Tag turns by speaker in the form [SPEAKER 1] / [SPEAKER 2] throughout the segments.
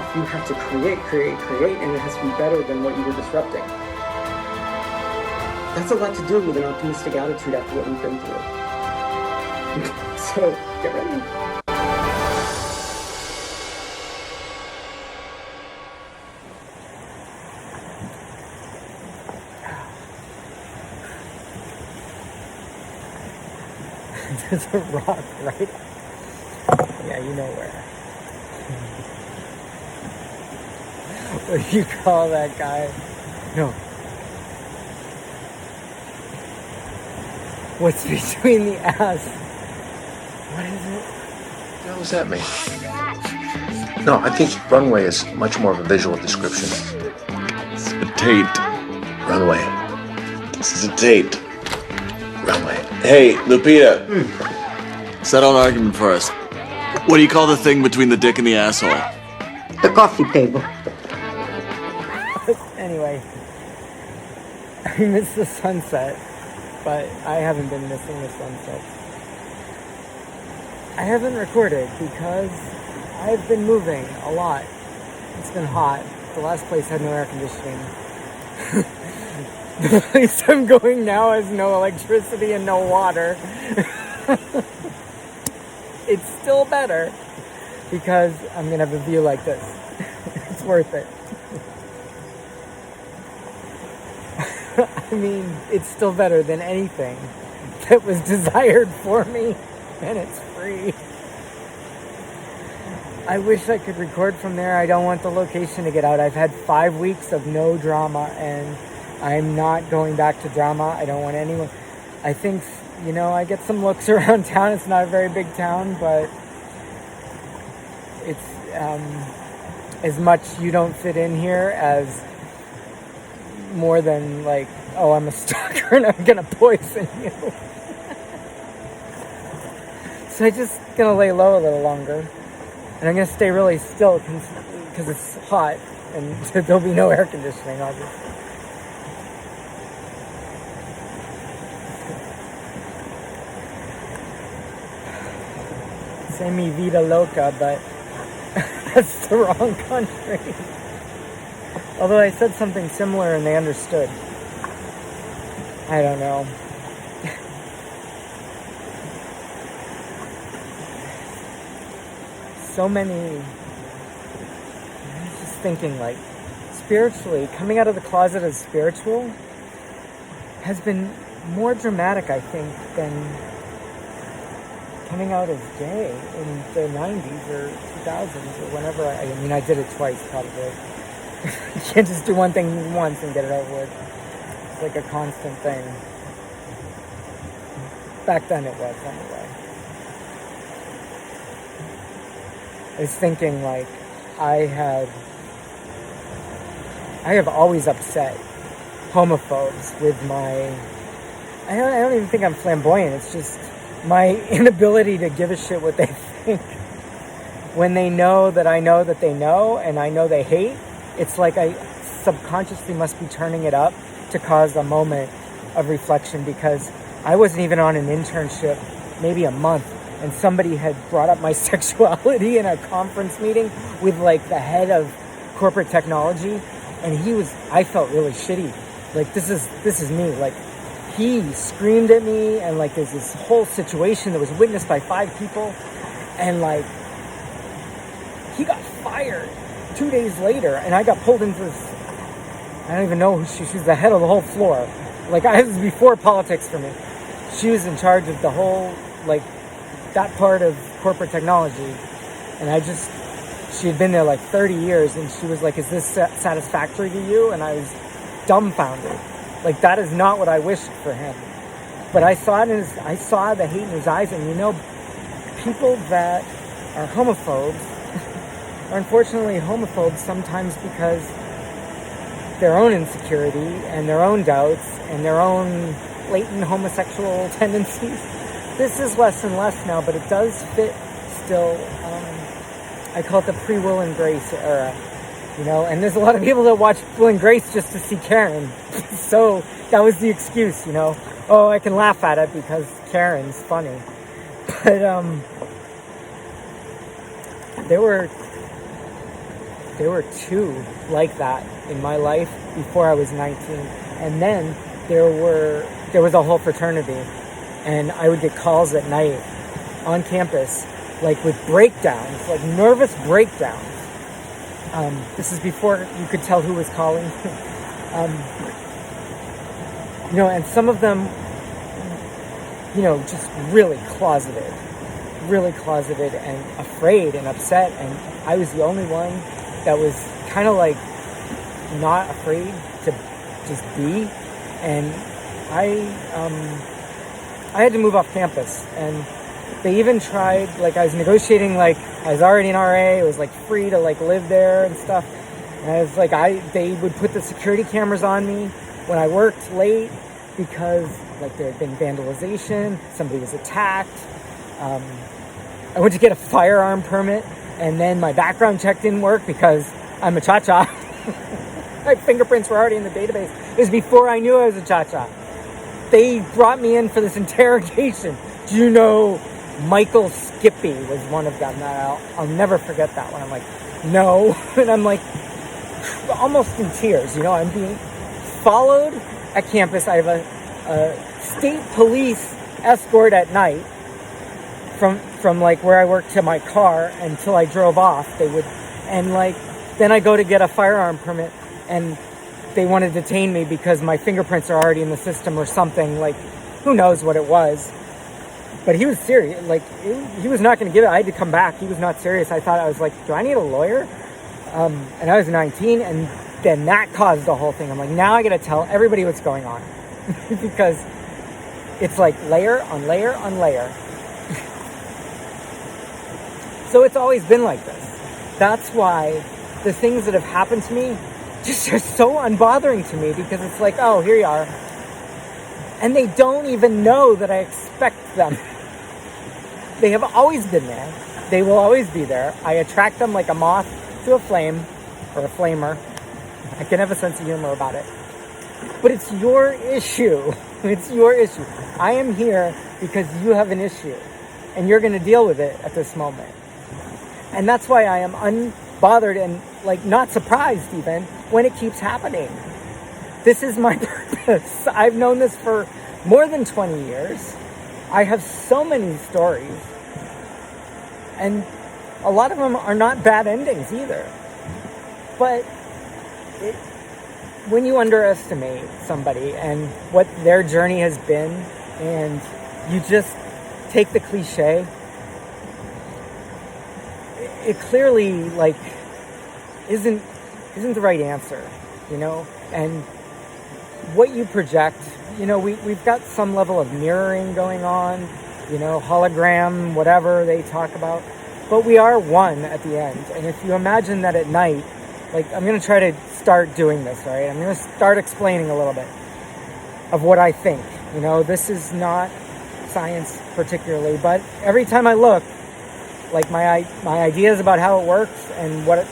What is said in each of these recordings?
[SPEAKER 1] enough, you have to create, and it has to be better than what you were disrupting. That's a lot to do with an optimistic attitude after what we've been through. So, get ready. There's a rock, right? Yeah, you know where. What do you call that guy? No. What's between the ass? What is it?
[SPEAKER 2] What the hell does that mean? No, I think runway is much more of a visual description.
[SPEAKER 3] It's a taint.
[SPEAKER 2] Runway.
[SPEAKER 3] This is a taint.
[SPEAKER 2] Runway.
[SPEAKER 3] Hey, Lupita. Settle an argument for us. What do you call the thing between the dick and the asshole?
[SPEAKER 4] The coffee table.
[SPEAKER 1] Anyway, I miss the sunset, but I haven't been missing the sunset. I haven't recorded because I've been moving a lot. It's been hot. The last place had no air conditioning. The place I'm going now has no electricity and no water. It's still better because I'm going to have a view like this. It's worth it. I mean, it's still better than anything that was desired for me, and it's free. I wish I could record from there. I don't want the location to get out. I've had 5 weeks of no drama, and I'm not going back to drama. I don't want anyone. I think, I get some looks around town. It's not a very big town, but it's as much you don't fit in here as more than like, oh, I'm a stalker and I'm gonna poison you. So I'm just gonna lay low a little longer, and I'm gonna stay really still because it's hot and there'll be no air conditioning, obviously. Say mi vida loca, but that's the wrong country. Although I said something similar and they understood. I don't know. So many... I was just thinking, like, spiritually, coming out of the closet as spiritual has been more dramatic, I think, than coming out as gay in the 90s or 2000s or whenever. I did it twice, probably. You can't just do one thing once and get it over with. It's like a constant thing. Back then it was, anyway. I was thinking, like, I have always upset homophobes with my... I don't even think I'm flamboyant. It's just my inability to give a shit what they think. When they know that I know that they know, and I know they hate, it's like I subconsciously must be turning it up to cause a moment of reflection, because I wasn't even on an internship maybe a month, and somebody had brought up my sexuality in a conference meeting with like the head of corporate technology, and I felt really shitty. Like, this is me. Like, he screamed at me, and like there's this whole situation that was witnessed by 5 people, and like he got fired 2 days later, and I got pulled into this. I don't even know who she's the head of the whole floor. Like, this was before politics for me. She was in charge of the whole, like, that part of corporate technology, and she had been there like 30 years, and she was like, "Is this satisfactory to you?" And I was dumbfounded. Like, that is not what I wished for him. But I saw I saw the hate in his eyes, and people that are homophobes are unfortunately homophobes sometimes because their own insecurity and their own doubts and their own latent homosexual tendencies. This is less and less now, but it does fit still. I call it the pre-Will and Grace era. And there's a lot of people that watch Will and Grace just to see Karen. So that was the excuse, Oh, I can laugh at it because Karen's funny. But there were there were 2 like that in my life before I was 19. And then there was a whole fraternity, and I would get calls at night on campus, like with breakdowns, like nervous breakdowns. This is before you could tell who was calling. And some of them, just really closeted and afraid and upset. And I was the only one that was kind of like not afraid to just be. And I had to move off campus, and they even tried, like, I was negotiating, like, I was already an RA, it was like free to like live there and stuff. And I was like, they would put the security cameras on me when I worked late because like there had been vandalization, somebody was attacked. I went to get a firearm permit, and then my background check didn't work because I'm a cha-cha. My fingerprints were already in the database. It was before I knew I was a cha-cha. They brought me in for this interrogation. Do you know Michael Skippy was one of them? I'll never forget that one. I'm like, no. And I'm like almost in tears. I'm being followed at campus. I have a state police escort at night from like where I worked to my car until I drove off. Then I go to get a firearm permit, and they want to detain me because my fingerprints are already in the system or something. Like, who knows what it was. But he was serious. Like, he was not going to give it. I had to come back. He was not serious. I thought, I was like, do I need a lawyer? And I was 19, and then that caused the whole thing. I'm like, now I got to tell everybody what's going on. Because it's like layer on layer on layer. So it's always been like this. That's why the things that have happened to me just are so unbothering to me, because it's like, oh, here you are. And they don't even know that I expect them. They have always been there. They will always be there. I attract them like a moth to a flame, or a flamer. I can have a sense of humor about it. But it's your issue. It's your issue. I am here because you have an issue, and you're going to deal with it at this moment. And that's why I am unbothered and like not surprised even when it keeps happening. This is my purpose. I've known this for more than 20 years. I have so many stories. And a lot of them are not bad endings either. But when you underestimate somebody and what their journey has been, and you just take the cliche, it clearly like isn't the right answer, and what you project, we've got some level of mirroring going on, hologram, whatever they talk about, but we are one at the end. And if you imagine that at night, like, I'm going to try to start doing this, all right? I'm going to start explaining a little bit of what I think. This is not science particularly, but every time I look, like my ideas about how it works and what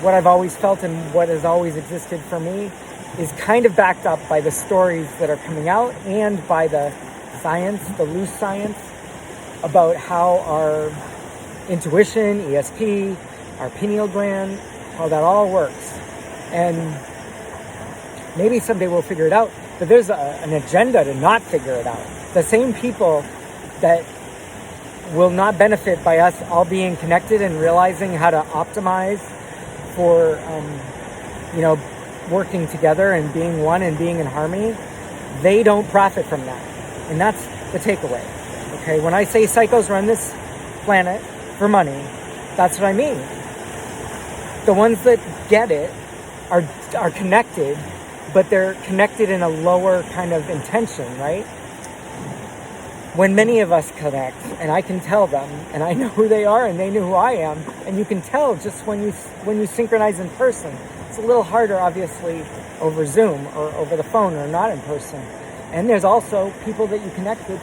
[SPEAKER 1] I've always felt and what has always existed for me is kind of backed up by the stories that are coming out and by the science, the loose science, about how our intuition, ESP, our pineal gland, how that all works. And maybe someday we'll figure it out, but there's an agenda to not figure it out. The same people that will not benefit by us all being connected and realizing how to optimize for, working together and being one and being in harmony, they don't profit from that. And that's the takeaway. Okay, when I say psychos run this planet for money, that's what I mean. The ones that get it are connected, but they're connected in a lower kind of intention, right? When many of us connect, and I can tell them, and I know who they are, and they know who I am, and you can tell just when you synchronize in person. It's a little harder, obviously, over Zoom or over the phone or not in person. And there's also people that you connect with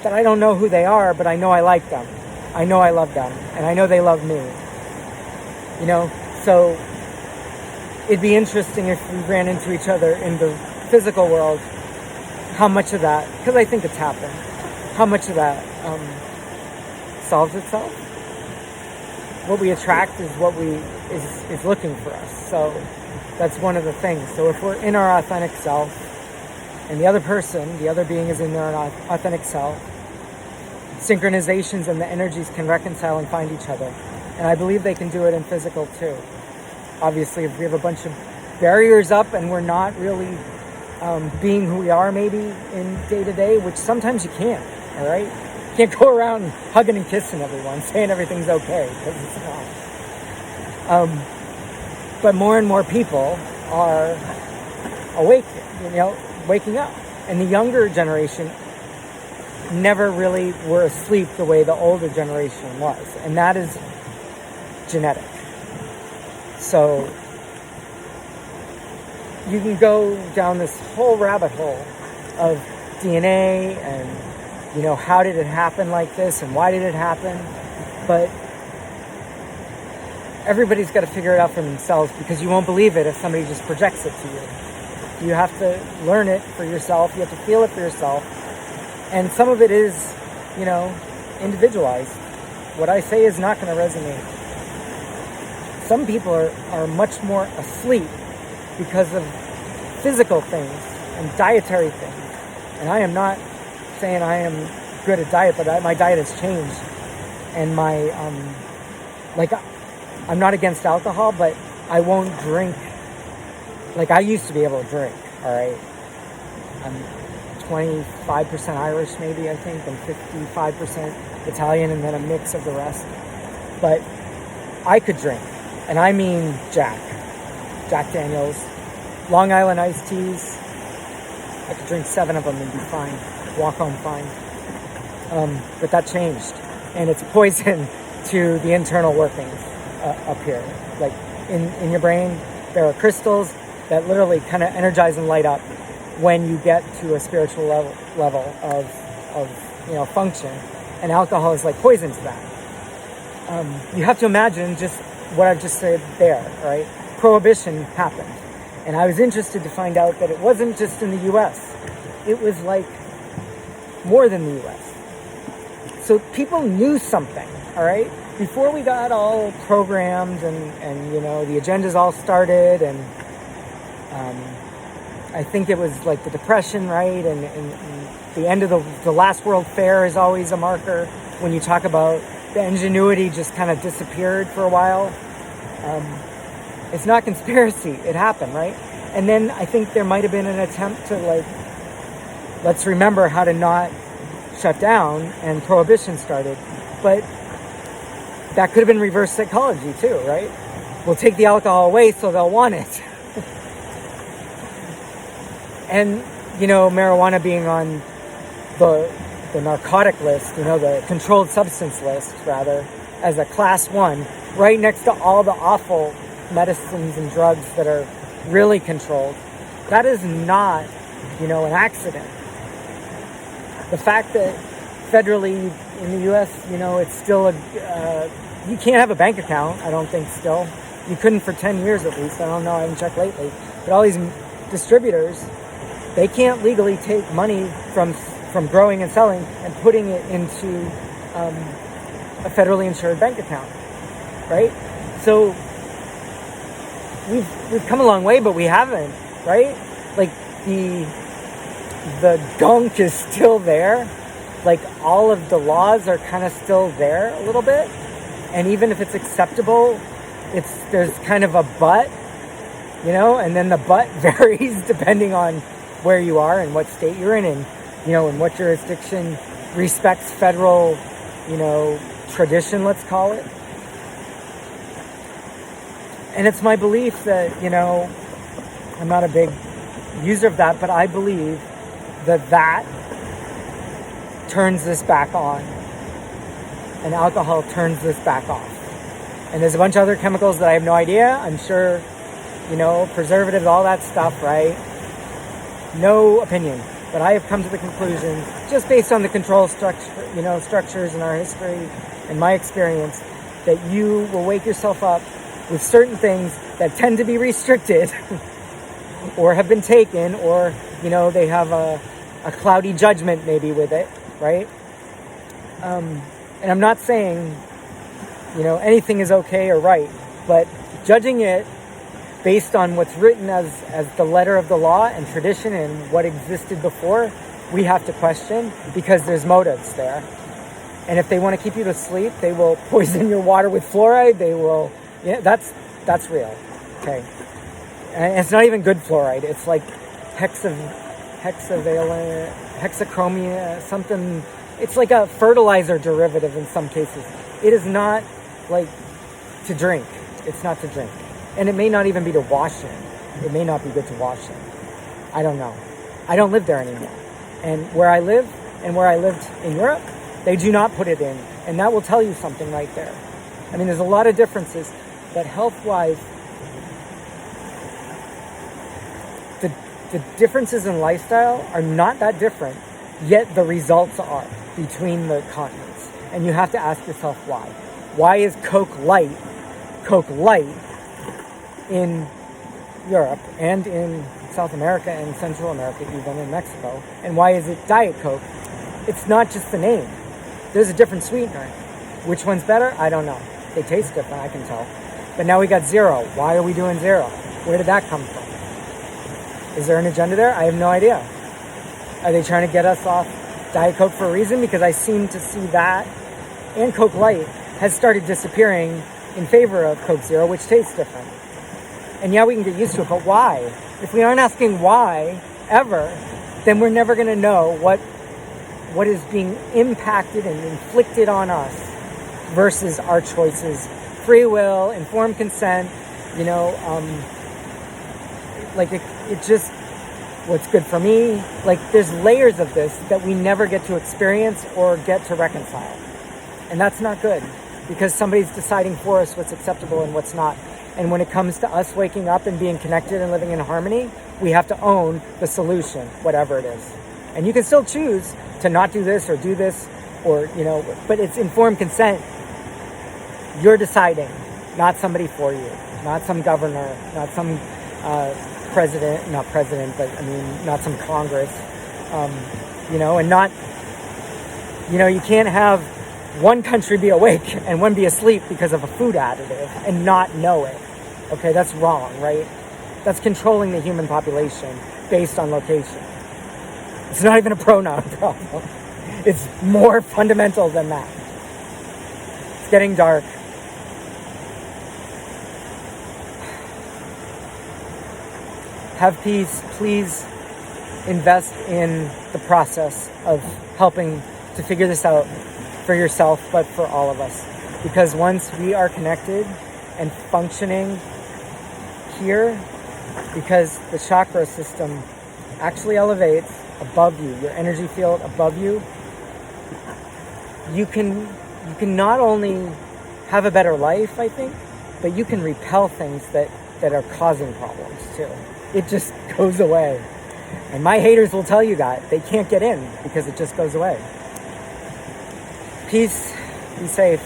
[SPEAKER 1] that I don't know who they are, but I know I like them. I know I love them, and I know they love me. So it'd be interesting if we ran into each other in the physical world, how much of that, because I think it's happened, how much of that solves itself. what we attract is what is looking for us. So that's one of the things. So if we're in our authentic self, and the other person, the other being is in their authentic self, synchronizations and the energies can reconcile and find each other. And I believe they can do it in physical too. Obviously, if we have a bunch of barriers up and we're not really being who we are maybe in day to day, which sometimes you can't, all right? You can't go around hugging and kissing everyone, saying everything's okay, because it's not. But more and more people are awake, waking up. And the younger generation never really were asleep the way the older generation was. And that is genetic. So you can go down this whole rabbit hole of DNA and, how did it happen like this and why did it happen? But everybody's got to figure it out for themselves, because you won't believe it if somebody just projects it to you. You have to learn it for yourself. You have to feel it for yourself. And some of it is, individualized. What I say is not going to resonate. Some people are much more asleep because of physical things and dietary things. And I am not saying I am good at diet, but my diet has changed. And my, I'm not against alcohol, but I won't drink. Like I used to be able to drink, all right? I'm 25% Irish maybe, I think, and 55% Italian, and then a mix of the rest. But I could drink, and I mean Jack Daniels, Long Island iced teas. I could drink 7 of them and be fine, walk home fine. But that changed, and it's poison to the internal workings up here. Like in your brain, there are crystals that literally kind of energize and light up when you get to a spiritual level of function, and alcohol is like poison to that. You have to imagine just what I've just said there, right? Prohibition happened, and I was interested to find out that it wasn't just in the U.S. It was like more than the U.S. So people knew something, all right? Before we got all programmed and the agendas all started, and I think it was like the Depression, right? And the end of the last World Fair is always a marker when you talk about the ingenuity just kind of disappeared for a while. It's not conspiracy. It happened, right? And then I think there might have been an attempt to let's remember how to not shut down, and prohibition started. But that could have been reverse psychology too, right? We'll take the alcohol away so they'll want it. And, marijuana being on the narcotic list, the controlled substance list, rather, as a class 1, right next to all the awful medicines and drugs that are really controlled. That is not, an accident. The fact that federally in the U.S., it's still you can't have a bank account, I don't think still. You couldn't for 10 years at least. I don't know, I haven't checked lately. But all these distributors, they can't legally take money from growing and selling and putting it into a federally insured bank account, right? So we've come a long way, but we haven't, right? Like the gunk is still there. Like all of the laws are kind of still there a little bit, and even if it's acceptable, there's kind of a but, and then the but varies depending on where you are and what state you're in, and and what jurisdiction respects federal tradition, let's call it. And it's my belief that I'm not a big user of that, but I believe that turns this back on, and alcohol turns this back off. And there's a bunch of other chemicals that I have no idea. I'm sure preservatives, all that stuff, right? No opinion, but I have come to the conclusion, just based on the control structures in our history and my experience, that you will wake yourself up with certain things that tend to be restricted or have been taken, or they have a cloudy judgment maybe with it, right? And I'm not saying anything is okay or right. But judging it based on what's written as the letter of the law and tradition and what existed before, we have to question, because there's motives there. And if they want to keep you to sleep, they will poison your water with fluoride. They will, that's real. Okay. And it's not even good fluoride. It's like hexachromia, something. It's like a fertilizer derivative in some cases. It is not like to drink. It's not to drink. And it may not even be to wash in. It may not be good to wash in. I don't know. I don't live there anymore. And where I live and where I lived in Europe, they do not put it in. And that will tell you something right there. I mean, there's a lot of differences, but health-wise, the differences in lifestyle are not that different, yet the results are between the continents. And you have to ask yourself why. Why is Coke Light in Europe and in South America and Central America, even in Mexico? And why is it Diet Coke? It's not just the name. There's a different sweetener. Which one's better? I don't know. They taste different, I can tell. But now we got zero. Why are we doing zero? Where did that come from? Is there an agenda there? I have no idea. Are they trying to get us off Diet Coke for a reason? Because I seem to see that. And Coke Light has started disappearing in favor of Coke Zero, which tastes different. And yeah, we can get used to it, but why? If we aren't asking why, ever, then we're never going to know what is being impacted and inflicted on us versus our choices. Free will, informed consent, it just, what's good for me. Like, there's layers of this that we never get to experience or get to reconcile. And that's not good, because somebody's deciding for us what's acceptable and what's not. And when it comes to us waking up and being connected and living in harmony, we have to own the solution, whatever it is. And you can still choose to not do this or do this, or, but it's informed consent. You're deciding, not somebody for you, not some governor, not some not some Congress, and not, you can't have one country be awake and one be asleep because of a food additive and not know it. Okay, that's wrong, right? That's controlling the human population based on location. It's not even a pronoun problem. It's more fundamental than that. It's getting dark. Have peace. Please invest in the process of helping to figure this out for yourself, but for all of us. Because once we are connected and functioning here, because the chakra system actually elevates above you, your energy field above you, you can not only have a better life, I think, but you can repel things that are causing problems too. It just goes away. And my haters will tell you that. They can't get in because it just goes away. Peace. Be safe.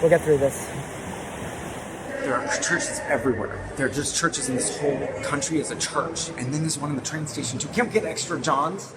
[SPEAKER 1] We'll get through this.
[SPEAKER 5] There are churches everywhere. There are just churches in this whole country as a church. And then there's one in the train station too. Can't we get extra Johns?